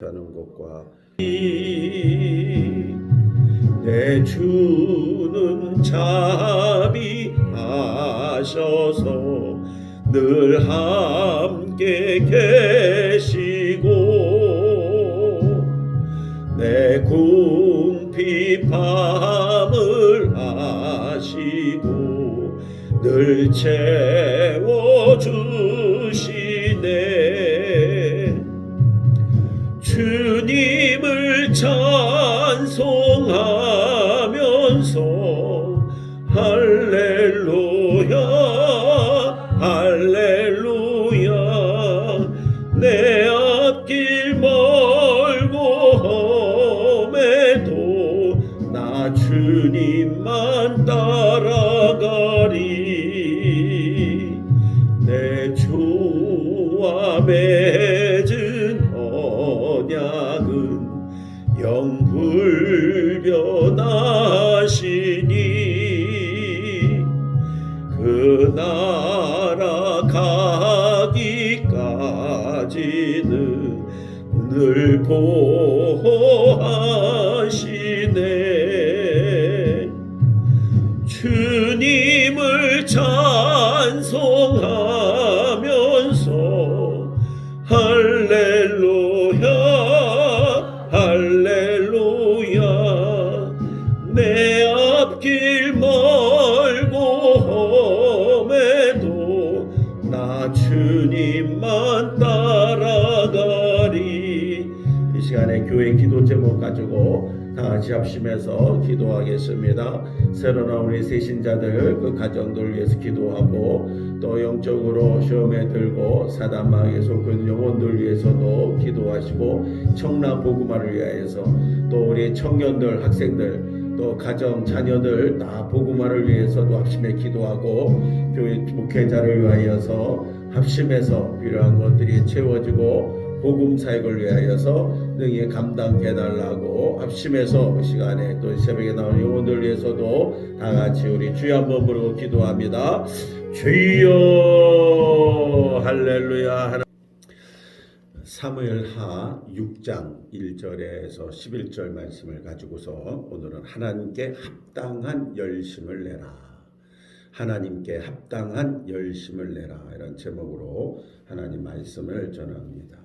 하는 것과 내 주는 자비하셔서 늘 함께 계시고 내 궁핍함을 아시고 늘 채워주시네. 주님을 찬송하면서 할렐루야 할렐루야 내 앞길 멀고 험해도 나 주님만 따라가리. 내 주와 맺은 언약은 영불변하시니 그 나라 가기까지는 늘 보호하시네. 주님을 찬송하면서 할렐루야 할렐루야 내 앞길 멀고 험해도 나 주님만 따라가리. 이 시간에 교회 기도 제목 가지고 다 같이 합심해서 기도하겠습니다. 새로 나온 우리 새신자들 그 가정들 위해서 기도하고 또 영적으로 시험에 들고 사단마귀에 속한 영혼들 위해서도 기도하시고 청라 복음화를 위하여서 또 우리 청년들 학생들 또 가정 자녀들 다 복음화를 위해서도 합심해 기도하고 교회 목회자를 위하여서 합심해서 필요한 것들이 채워지고 복음 사역을 위하여서 능히 감당해 달라고 합심해서 시간에 또 새벽에 나온 영혼들 위해서도 다 같이 우리 주여 한번 부르고 기도합니다. 주여 할렐루야. 사무엘하 6장 1절에서 11절 말씀을 가지고서 오늘은 하나님께 합당한 열심을 내라, 하나님께 합당한 열심을 내라, 이런 제목으로 하나님 말씀을 전합니다.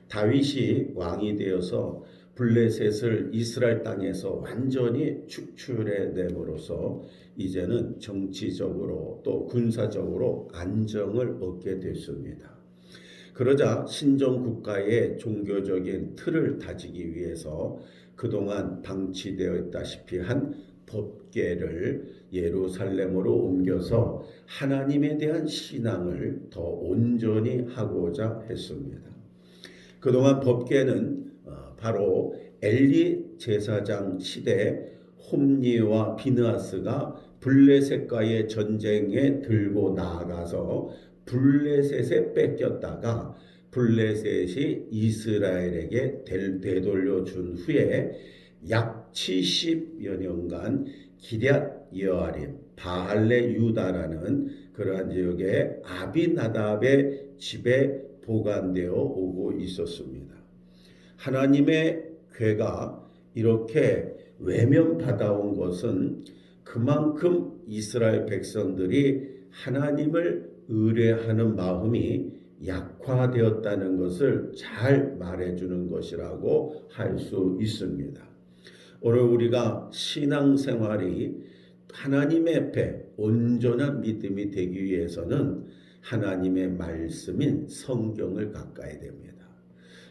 다윗이 왕이 되어서 블레셋을 이스라엘 땅에서 완전히 축출해 내므로써 이제는 정치적으로 또 군사적으로 안정을 얻게 됐습니다. 그러자 신정국가의 종교적인 틀을 다지기 위해서 그동안 방치되어 있다시피 한 법궤를 예루살렘으로 옮겨서 하나님에 대한 신앙을 더 온전히 하고자 했습니다. 그동안 법궤는 바로 엘리 제사장 시대 홈리와 비느하스가 블레셋과의 전쟁에 들고 나아가서 블레셋에 뺏겼다가 블레셋이 이스라엘에게 되돌려 준 후에 약 70여 년간 기럇 여아림, 바알레 유다라는 그러한 지역의 아비나답의 집에 보관되어 오고 있었습니다. 하나님의 궤가 이렇게 외면받아온 것은 그만큼 이스라엘 백성들이 하나님을 의뢰하는 마음이 약화되었다는 것을 잘 말해주는 것이라고 할 수 있습니다. 오늘 우리가 신앙생활이 하나님의 앞에 온전한 믿음이 되기 위해서는 하나님의 말씀인 성경을 가까이 됩니다.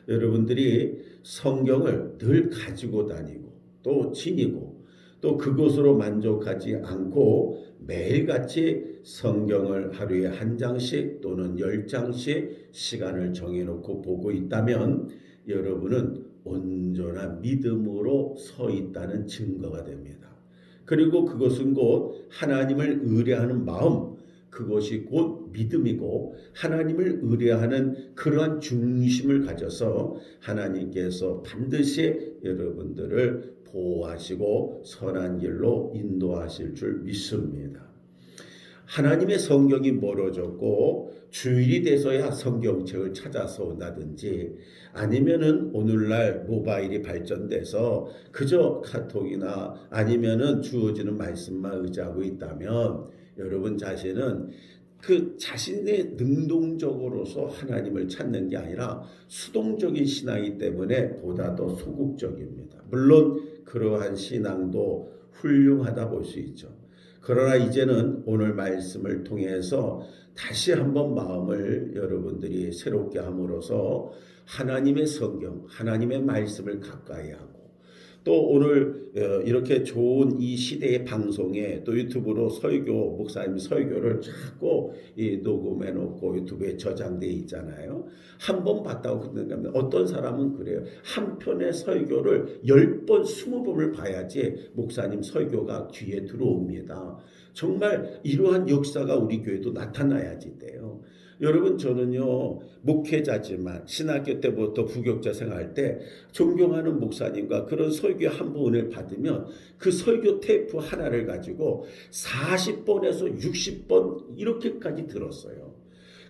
여러분들이 성경을 늘 가지고 다니고 또 지니고 또 그것으로 만족하지 않고 매일같이 성경을 하루에 한 장씩 또는 10장씩 시간을 정해놓고 보고 있다면 여러분은 온전한 믿음으로 서 있다는 증거가 됩니다. 그리고 그것은 곧 하나님을 의뢰하는 마음, 그것이 곧 믿음이고 하나님을 의뢰하는 그러한 중심을 가져서 하나님께서 반드시 여러분들을 보호하시고 선한 길로 인도하실 줄 믿습니다. 하나님의 성경이 멀어졌고 주일이 돼서야 성경책을 찾아서 온다든지 아니면은 오늘날 모바일이 발전돼서 그저 카톡이나 아니면은 주어지는 말씀만 의지하고 있다면 여러분 자신은 그 자신의 능동적으로서 하나님을 찾는 게 아니라 수동적인 신앙이기 때문에 보다 더 소극적입니다. 물론 그러한 신앙도 훌륭하다 볼 수 있죠. 그러나 이제는 오늘 말씀을 통해서 다시 한번 마음을 여러분들이 새롭게 함으로써 하나님의 성경, 하나님의 말씀을 가까이 하고 또 오늘 이렇게 좋은 이 시대의 방송에 또 유튜브로 설교, 목사님 설교를 자꾸 녹음해 놓고 유튜브에 저장돼 있잖아요. 한 번 봤다고 그러는데 어떤 사람은 그래요. 한 편의 설교를 10번, 20번을 봐야지 목사님 설교가 귀에 들어옵니다. 정말 이러한 역사가 우리 교회도 나타나야지 돼요. 여러분 저는요 목회자지만 신학교 때부터 부교육자 생활할 때 존경하는 목사님과 그런 설교 한 번을 받으면 그 설교 테이프 하나를 가지고 40번에서 60번 이렇게까지 들었어요.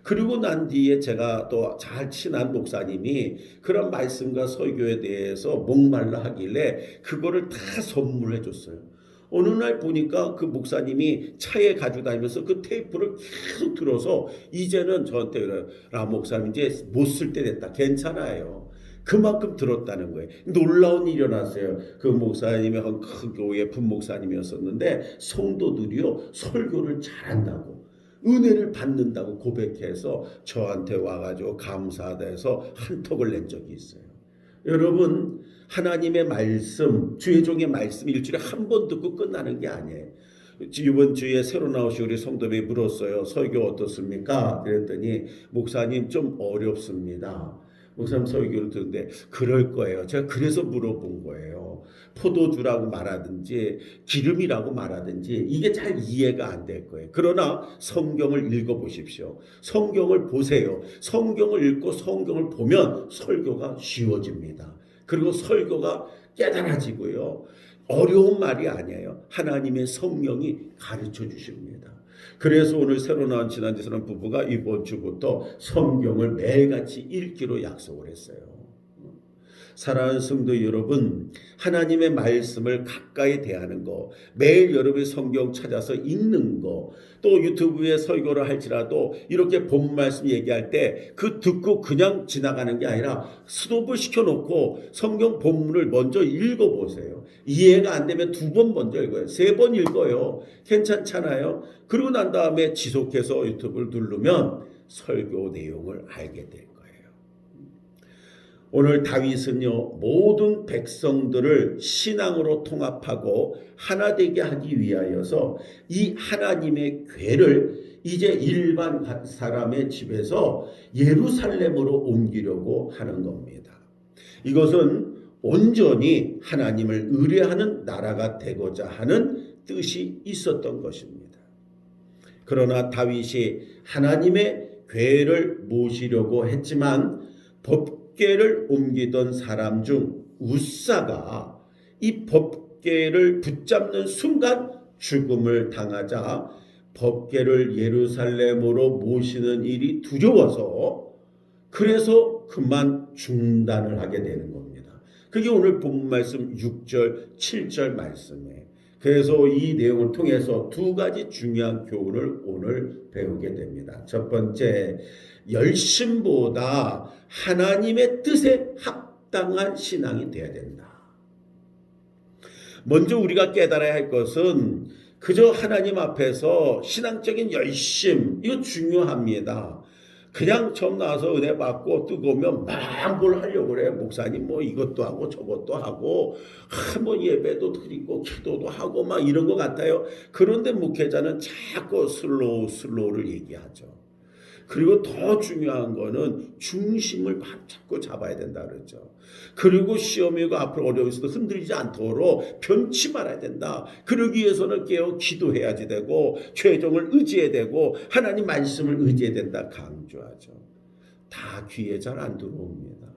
그리고 난 뒤에 제가 또 잘 친한 목사님이 그런 말씀과 설교에 대해서 목말라 하길래 그거를 다 선물해 줬어요. 어느 날 보니까 그 목사님이 차에 가지고 다니면서 그 테이프를 계속 들어서 이제는 저한테 그래요. 라 목사님 이제 못 쓸 때 됐다. 괜찮아요. 그만큼 들었다는 거예요. 놀라운 일이 일어났어요. 그 목사님이 한 큰 교회 분목사님이었었는데 성도들이요 설교를 잘한다고 은혜를 받는다고 고백해서 저한테 와가지고 감사하다해서 한턱을 낸 적이 있어요. 여러분 하나님의 말씀, 주의 종의 말씀 일주일에 한 번 듣고 끝나는 게 아니에요. 이번 주에 새로 나오신 우리 성도님이 물었어요. 설교 어떻습니까? 그랬더니 목사님 좀 어렵습니다. 목사님 설교를 듣는데 그럴 거예요. 제가 그래서 물어본 거예요. 포도주라고 말하든지 기름이라고 말하든지 이게 잘 이해가 안 될 거예요. 그러나 성경을 읽어보십시오. 성경을 보세요. 성경을 읽고 성경을 보면 설교가 쉬워집니다. 그리고 설교가 깨달아지고요. 어려운 말이 아니에요. 하나님의 성령이 가르쳐 주십니다. 그래서 오늘 새로 나온 지난주사람 부부가 이번 주부터 성경을 매일같이 읽기로 약속을 했어요. 사랑하는 성도 여러분, 하나님의 말씀을 가까이 대하는 거, 매일 여러분의 성경 찾아서 읽는 거, 또 유튜브에 설교를 할지라도 이렇게 본 말씀 얘기할 때 그 듣고 그냥 지나가는 게 아니라 스톱을 시켜놓고 성경 본문을 먼저 읽어보세요. 이해가 안 되면 2번 먼저 읽어요. 3번 읽어요. 괜찮잖아요. 그러고 난 다음에 지속해서 유튜브를 누르면 설교 내용을 알게 돼요. 오늘 다윗은요 모든 백성들을 신앙으로 통합하고 하나 되게 하기 위하여서 이 하나님의 궤를 이제 일반 사람의 집에서 예루살렘으로 옮기려고 하는 겁니다. 이것은 온전히 하나님을 의뢰하는 나라가 되고자 하는 뜻이 있었던 것입니다. 그러나 다윗이 하나님의 궤를 모시려고 했지만 법궤를 옮기던 사람 중 우사가 이 법궤를 붙잡는 순간 죽음을 당하자 법궤를 예루살렘으로 모시는 일이 두려워서 그래서 그만 중단을 하게 되는 겁니다. 그게 오늘 본문 말씀 6절 7절 말씀이에요. 그래서 이 내용을 통해서 2가지 중요한 교훈을 오늘 배우게 됩니다. 첫 번째, 열심보다 하나님의 뜻에 합당한 신앙이 되어야 된다. 먼저 우리가 깨달아야 할 것은 그저 하나님 앞에서 신앙적인 열심, 이거 중요합니다. 그냥 처음 나와서 은혜 받고 뜨거우면 막 뭘 하려고 그래. 목사님 뭐 이것도 하고 저것도 하고 뭐 예배도 드리고 기도도 하고 막 이런 것 같아요. 그런데 목회자는 자꾸 슬로우를 얘기하죠. 그리고 더 중요한 거는 중심을 자꾸 잡아야 된다 그랬죠. 그리고 시험이고 앞으로 어려울 수도 흔들리지 않도록 변치 말아야 된다. 그러기 위해서는 깨어 기도해야지 되고 최종을 의지해야 되고 하나님 말씀을 의지해야 된다 강조하죠. 다 귀에 잘 안 들어옵니다.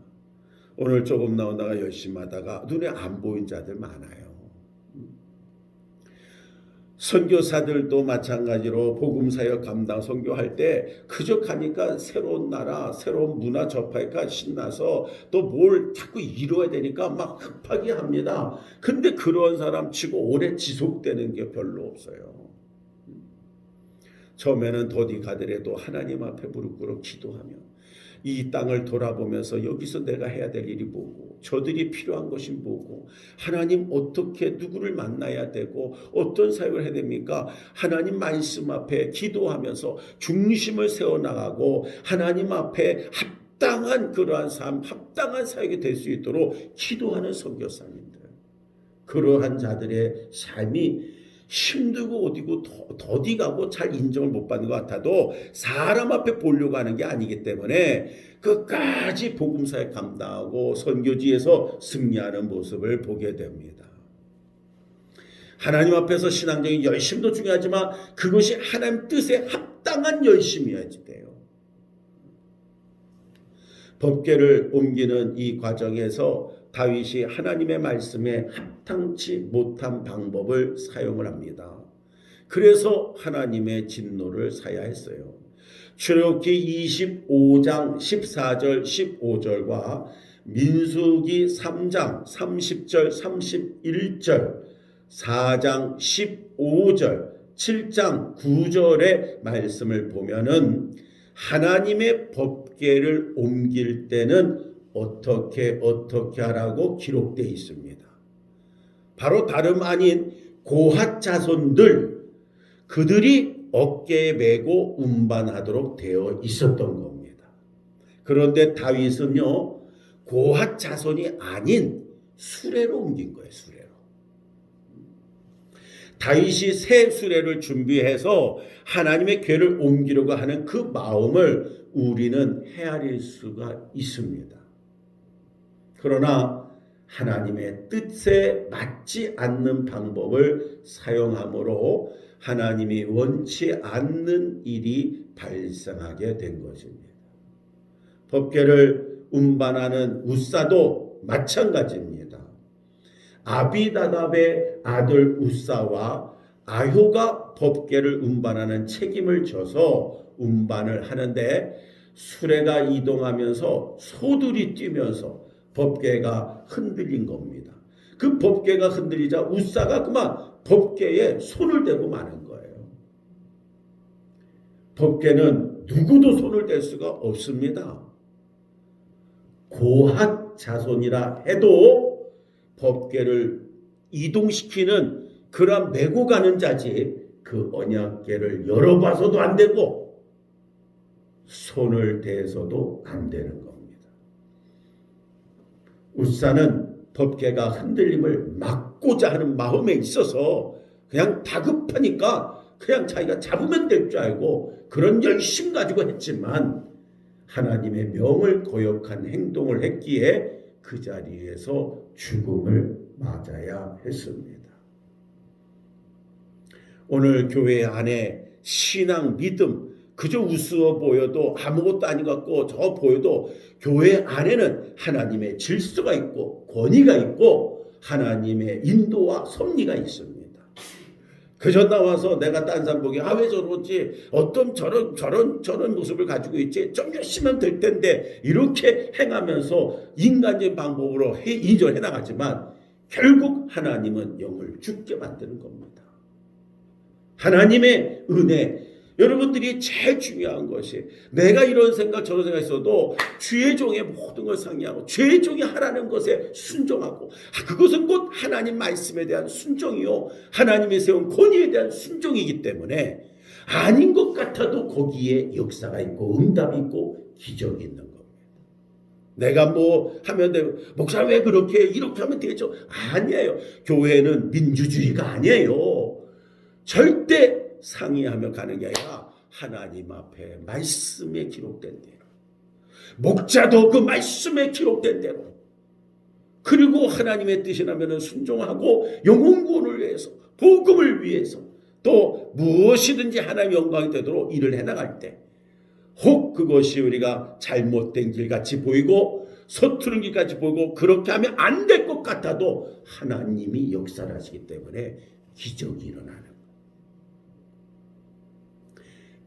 오늘 조금 나오다가 열심히 하다가 눈에 안 보인 자들 많아요. 선교사들도 마찬가지로 복음사역 감당 선교할 때 그저 가니까 새로운 나라, 새로운 문화 접하니까 신나서 또 뭘 자꾸 이루어야 되니까 막 급하게 합니다. 근데 그런 사람 치고 오래 지속되는 게 별로 없어요. 처음에는 더디 가더라도 하나님 앞에 무릎 꿇어 기도하며 이 땅을 돌아보면서 여기서 내가 해야 될 일이 뭐고 저들이 필요한 것이 뭐고 하나님 어떻게 누구를 만나야 되고 어떤 사역을 해야 됩니까? 하나님 말씀 앞에 기도하면서 중심을 세워나가고 하나님 앞에 합당한 그러한 삶, 합당한 사역이 될 수 있도록 기도하는 선교사님들, 그러한 자들의 삶이 힘들고 어디고 더디 가고 잘 인정을 못 받는 것 같아도 사람 앞에 보려고 하는 게 아니기 때문에 끝까지 복음사에 감당하고 선교지에서 승리하는 모습을 보게 됩니다. 하나님 앞에서 신앙적인 열심도 중요하지만 그것이 하나님 뜻에 합당한 열심이어야지 돼요. 법궤를 옮기는 이 과정에서 다윗이 하나님의 말씀에 합당치 못한 방법을 사용을 합니다. 그래서 하나님의 진노를 사야 했어요. 출애굽기 25장 14절 15절과 민수기 3장 30절 31절 4장 15절 7장 9절의 말씀을 보면은 하나님의 법궤를 옮길 때는 어떻게 하라고 기록되어 있습니다. 바로 다름 아닌 고핫 자손들, 그들이 어깨에 메고 운반하도록 되어 있었던 겁니다. 그런데 다윗은요, 고핫 자손이 아닌 수레로 옮긴 거예요. 수레로. 다윗이 새 수레를 준비해서 하나님의 궤를 옮기려고 하는 그 마음을 우리는 헤아릴 수가 있습니다. 그러나 하나님의 뜻에 맞지 않는 방법을 사용함으로 하나님이 원치 않는 일이 발생하게 된 것입니다. 법궤를 운반하는 우사도 마찬가지입니다. 아비나답의 아들 우사와 아효가 법궤를 운반하는 책임을 져서 운반을 하는데 수레가 이동하면서 소들이 뛰면서 법궤가 흔들린 겁니다. 그 법궤가 흔들리자 우사가 그만 법궤에 손을 대고 마는 거예요. 법궤는 누구도 손을 댈 수가 없습니다. 고핫 자손이라 해도 법궤를 이동시키는 그런 메고 가는 자지 그 언약궤를 열어봐서도 안 되고 손을 대서도 안 되는 겁니다. 우사는 법궤가 흔들림을 막고자 하는 마음에 있어서 그냥 다급하니까 그냥 자기가 잡으면 될 줄 알고 그런 열심 가지고 했지만 하나님의 명을 거역한 행동을 했기에 그 자리에서 죽음을 맞아야 했습니다. 오늘 교회 안에 신앙, 믿음 그저 우스워 보여도 아무것도 아닌 것 같고 저 보여도 교회 안에는 하나님의 질서가 있고 권위가 있고 하나님의 인도와 섭리가 있습니다. 그저 나와서 내가 딴 사람 보기 왜 저러지 어떤 저런 모습을 가지고 있지 좀 열심히 하면 될 텐데 이렇게 행하면서 인간적인 방법으로 인정해 나가지만 결국 하나님은 영을 죽게 만드는 겁니다. 하나님의 은혜, 여러분들이 제일 중요한 것이 내가 이런 생각 저런 생각 있어도 주의 종의 모든 걸 상의하고 주의 종이 하라는 것에 순종하고 그것은 곧 하나님 말씀에 대한 순종이요 하나님이 세운 권위에 대한 순종이기 때문에 아닌 것 같아도 거기에 역사가 있고 응답이 있고 기적이 있는 겁니다. 내가 뭐 하면 되고 목사 왜 그렇게 이렇게 하면 되겠죠? 아니에요. 교회는 민주주의가 아니에요. 절대 상의하며 가는 게 아니라 하나님 앞에 말씀에 기록된 대로 목자도 그 말씀에 기록된 대로 그리고 하나님의 뜻이라면 순종하고 영혼 구원을 위해서 복음을 위해서 또 무엇이든지 하나님의 영광이 되도록 일을 해나갈 때 혹 그것이 우리가 잘못된 길같이 보이고 서투른 길같이 보이고 그렇게 하면 안 될 것 같아도 하나님이 역사를 하시기 때문에 기적이 일어나는 거예요.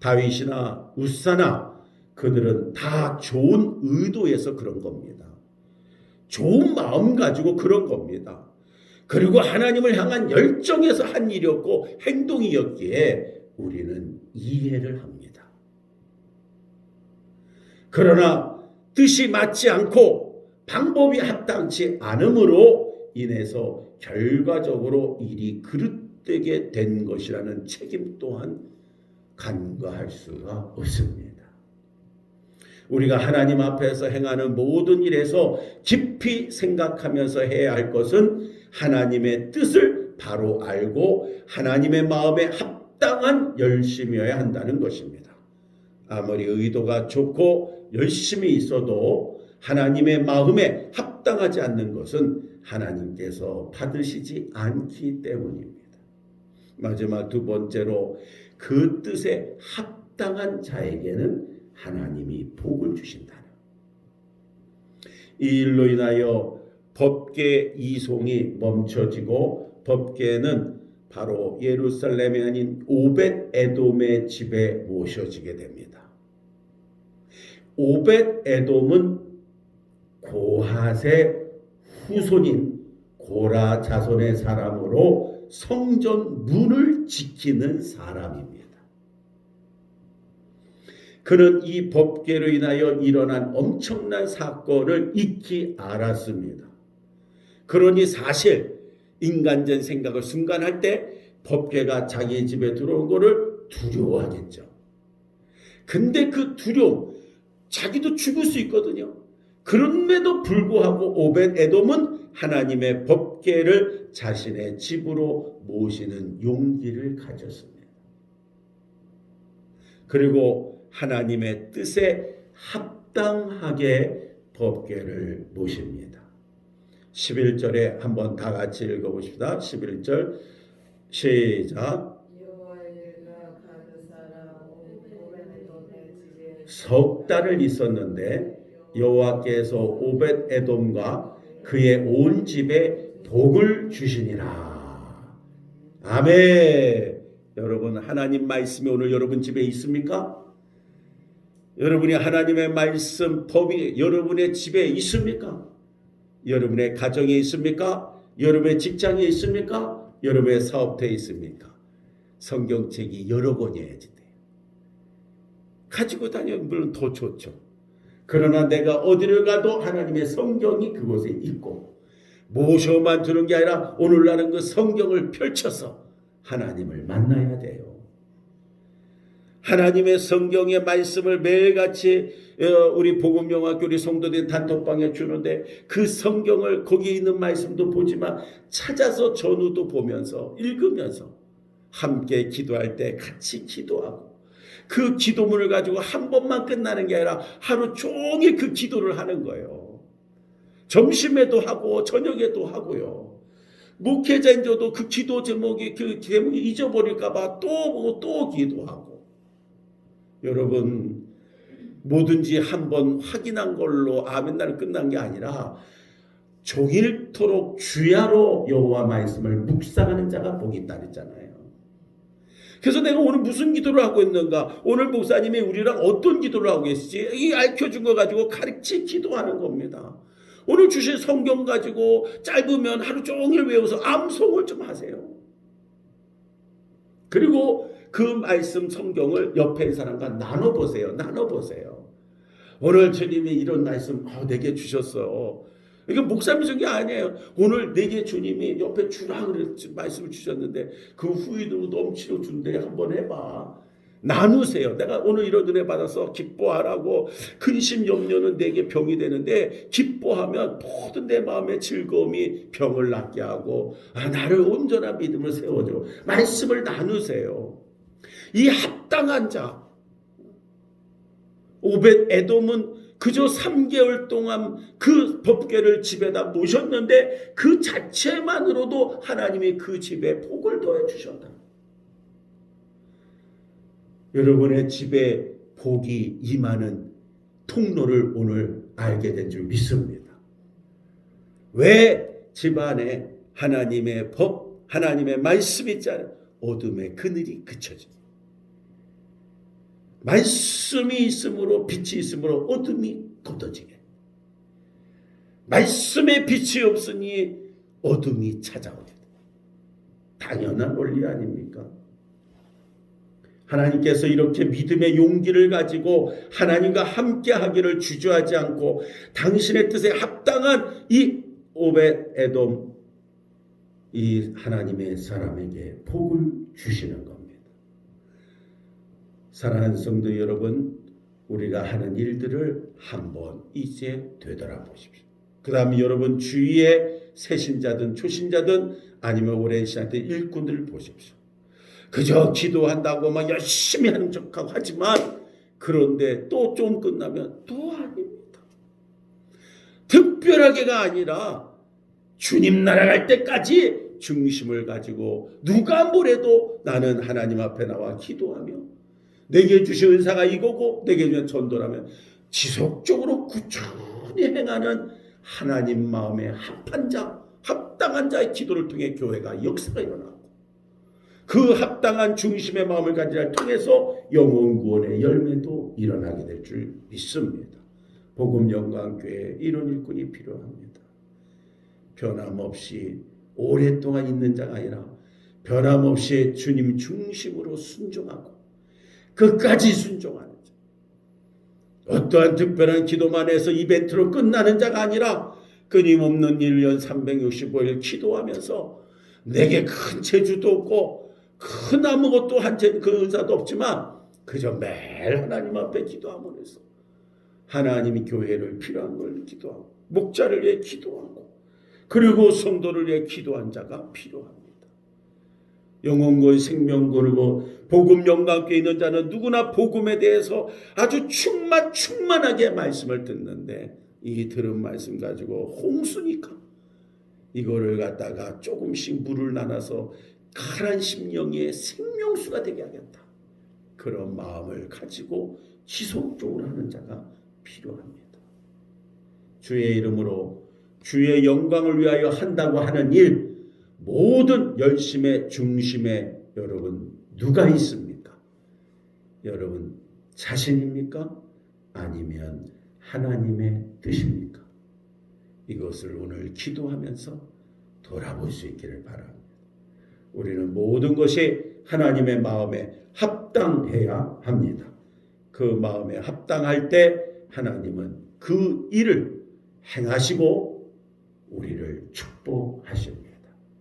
다윗이나 우사나 그들은 다 좋은 의도에서 그런 겁니다. 좋은 마음 가지고 그런 겁니다. 그리고 하나님을 향한 열정에서 한 일이었고 행동이었기에 우리는 이해를 합니다. 그러나 뜻이 맞지 않고 방법이 합당치 않음으로 인해서 결과적으로 일이 그릇되게 된 것이라는 책임 또한 간과할 수가 없습니다. 우리가 하나님 앞에서 행하는 모든 일에서 깊이 생각하면서 해야 할 것은 하나님의 뜻을 바로 알고 하나님의 마음에 합당한 열심이어야 한다는 것입니다. 아무리 의도가 좋고 열심히 있어도 하나님의 마음에 합당하지 않는 것은 하나님께서 받으시지 않기 때문입니다. 마지막 두 번째로 그 뜻에 합당한 자에게는 하나님이 복을 주신다. 이 일로 인하여 법궤 이송이 멈춰지고 법궤는 바로 예루살렘이 아닌 오벳 에돔의 집에 모셔지게 됩니다. 오벳 에돔은 고핫의 후손인 고라 자손의 사람으로 성전 문을 지키는 사람입니다. 그는 이 법궤로 인하여 일어난 엄청난 사건을 익히 알았습니다. 그러니 사실 인간적 생각을 순간 할 때 법궤가 자기 집에 들어온 것을 두려워하겠죠. 근데 그 두려움, 자기도 죽을 수 있거든요. 그럼에도 불구하고 오벳 에돔은 하나님의 법궤를 자신의 집으로 모시는 용기를 가졌습니다. 그리고 하나님의 뜻에 합당하게 법궤를 모십니다. 11절에 한번 다 같이 읽어보십시다. 11절 시작. 석 달을 있었는데 여호와께서 오벳 에돔과 그의 온 집에 복을 주시니라. 아멘. 여러분, 하나님 말씀이 오늘 여러분 집에 있습니까? 여러분이 하나님의 말씀 법이 여러분의 집에 있습니까? 여러분의 가정에 있습니까? 여러분의 직장에 있습니까? 여러분의 사업터에 있습니까? 성경책이 여러 권이어야지 돼요. 가지고 다니면 물론 더 좋죠. 그러나 내가 어디를 가도 하나님의 성경이 그곳에 있고 모셔만 두는 게 아니라 오늘날은 그 성경을 펼쳐서 하나님을 만나야 돼요. 하나님의 성경의 말씀을 매일같이 우리 복음영화교 우리 성도들 단톡방에 주는데 그 성경을 거기에 있는 말씀도 보지만 찾아서 전후도 보면서 읽으면서 함께 기도할 때 같이 기도하고 그 기도문을 가지고 한 번만 끝나는 게 아니라 하루 종일 그 기도를 하는 거예요. 점심에도 하고 저녁에도 하고요. 목회자인 저도 그 기도 제목이 그 제목이 잊어버릴까 봐 또 기도하고. 여러분, 뭐든지 한번 확인한 걸로 아멘날 끝난 게 아니라 종일토록 주야로 여호와 말씀을 묵상하는 자가 복이 있다 그랬잖아요. 그래서 내가 오늘 무슨 기도를 하고 있는가, 오늘 목사님이 우리랑 어떤 기도를 하고 계시지, 이 알려준 거 가지고 가르치 기도하는 겁니다. 오늘 주신 성경 가지고 짧으면 하루 종일 외워서 암송을 좀 하세요. 그리고 그 말씀 성경을 옆에 있는 사람과 나눠보세요. 오늘 주님이 이런 말씀 내게 주셨어. 이게 목사님 준 게 아니에요. 오늘 내게 주님이 옆에 주라 그랬지 말씀을 주셨는데 그 후이도 넘치로 준대. 한번 해봐. 나누세요. 내가 오늘 이런 은혜 받아서 기뻐하라고 근심 염려는 내게 병이 되는데 기뻐하면 모든 내 마음의 즐거움이 병을 낫게 하고 나를 온전한 믿음을 세워줘. 말씀을 나누세요. 이 합당한 자 오벳 에돔은 그저 3개월 동안 그 법궤를 집에다 모셨는데 그 자체만으로도 하나님이 그 집에 복을 더해 주셨다. 여러분의 집에 복이 임하는 통로를 오늘 알게 된 줄 믿습니다. 왜 집안에 하나님의 법, 하나님의 말씀이 있잖아요. 어둠의 그늘이 그쳐집니다. 말씀이 있으므로 빛이 있으므로 어둠이 걷어지게. 말씀에 빛이 없으니 어둠이 찾아오게. 당연한 원리 아닙니까? 하나님께서 이렇게 믿음의 용기를 가지고 하나님과 함께하기를 주저하지 않고 당신의 뜻에 합당한 이 오벳에돔, 이 하나님의 사람에게 복을 주시는 겁니다. 사랑하는 성도 여러분, 우리가 하는 일들을 한번 이제 되돌아보십시오. 그 다음에 여러분 주위의 새신자든 초신자든 아니면 오랜 시간된 일꾼들을 보십시오. 그저 기도한다고 막 열심히 하는 척하고 하지만 그런데 또 좀 끝나면 또 아닙니다. 특별하게가 아니라 주님 날아갈 때까지 중심을 가지고 누가 뭐래도 나는 하나님 앞에 나와 기도하며 내게 주신 은사가 이거고 내게 주신 전도라면 지속적으로 꾸준히 행하는 하나님 마음에 합한 자, 합당한 자의 기도를 통해 교회가 역사가 일어나고 그 합당한 중심의 마음을 가진 자를 통해서 영혼 구원의 열매도 일어나게 될 줄 믿습니다. 복음 영광교회에 이런 일꾼이 필요합니다. 변함없이 오랫동안 있는 자가 아니라 변함없이 주님 중심으로 순종하고 끝까지 순종하는 자. 어떠한 특별한 기도만 해서 이벤트로 끝나는 자가 아니라 끊임없는 1년 365일 기도하면서 내게 큰 재주도 없고 큰 아무것도 그 은사도 없지만 그저 매일 하나님 앞에 기도함으로써 하나님이 교회를 필요한 걸 기도하고 목자를 위해 기도하고 그리고 성도를 위해 기도한 자가 필요합니다. 영혼과 생명골고 복음 영광교회에 있는 자는 누구나 복음에 대해서 아주 충만하게 말씀을 듣는데 이 들은 말씀 가지고 홍수니까 이거를 갖다가 조금씩 물을 나눠서 가란 심령의 생명수가 되게 하겠다. 그런 마음을 가지고 지속적으로 하는 자가 필요합니다. 주의 이름으로 주의 영광을 위하여 한다고 하는 일 모든 열심의 중심에 여러분 누가 있습니까? 여러분 자신입니까? 아니면 하나님의 뜻입니까? 이것을 오늘 기도하면서 돌아볼 수 있기를 바랍니다. 우리는 모든 것이 하나님의 마음에 합당해야 합니다. 그 마음에 합당할 때 하나님은 그 일을 행하시고 우리를 축복하십니다.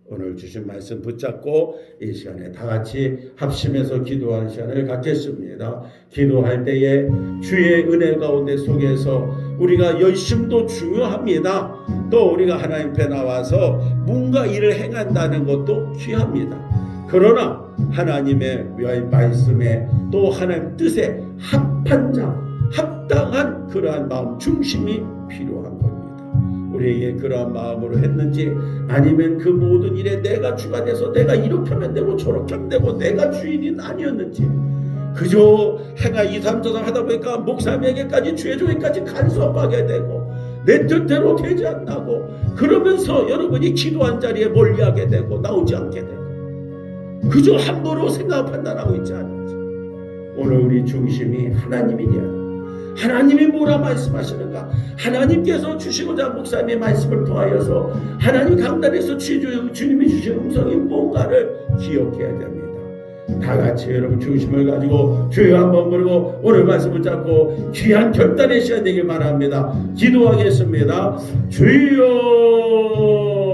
오늘 주신 말씀 붙잡고 이 시간에 다 같이 합심해서 기도하는 시간을 갖겠습니다. 기도할 때에 주의 은혜 가운데 속에서 우리가 열심도 중요합니다. 또 우리가 하나님 앞에 나와서 뭔가 일을 행한다는 것도 귀합니다. 그러나 하나님의 말씀에 또 하나님 뜻에 합한 자, 합당한 그러한 마음 중심이 필요한 겁니다. 우리에게 그러한 마음으로 했는지 아니면 그 모든 일에 내가 주가 돼서 내가 이렇게 하면 되고 저렇게 하면 되고 내가 주인이 아니었는지 그저 해가 2, 3, 4 하다 보니까 목사님에게까지 주의 종에까지 간섭하게 되고 내 뜻대로 되지 않나고 그러면서 여러분이 기도한 자리에 멀리하게 되고 나오지 않게 되고 그저 함부로 생각 판단하고 있지 않은지 오늘 우리 중심이 하나님이 되어야 합니다. 하나님이 뭐라 말씀하시는가? 하나님께서 주시고자 목사님의 말씀을 통하여서 하나님 강단에서 주님이 주신 음성이 뭔가를 기억해야 됩니다. 다 같이 여러분 중심을 가지고 주여 한번 부르고 오늘 말씀을 잡고 귀한 결단의 시간 되길 바랍니다. 기도하겠습니다. 주여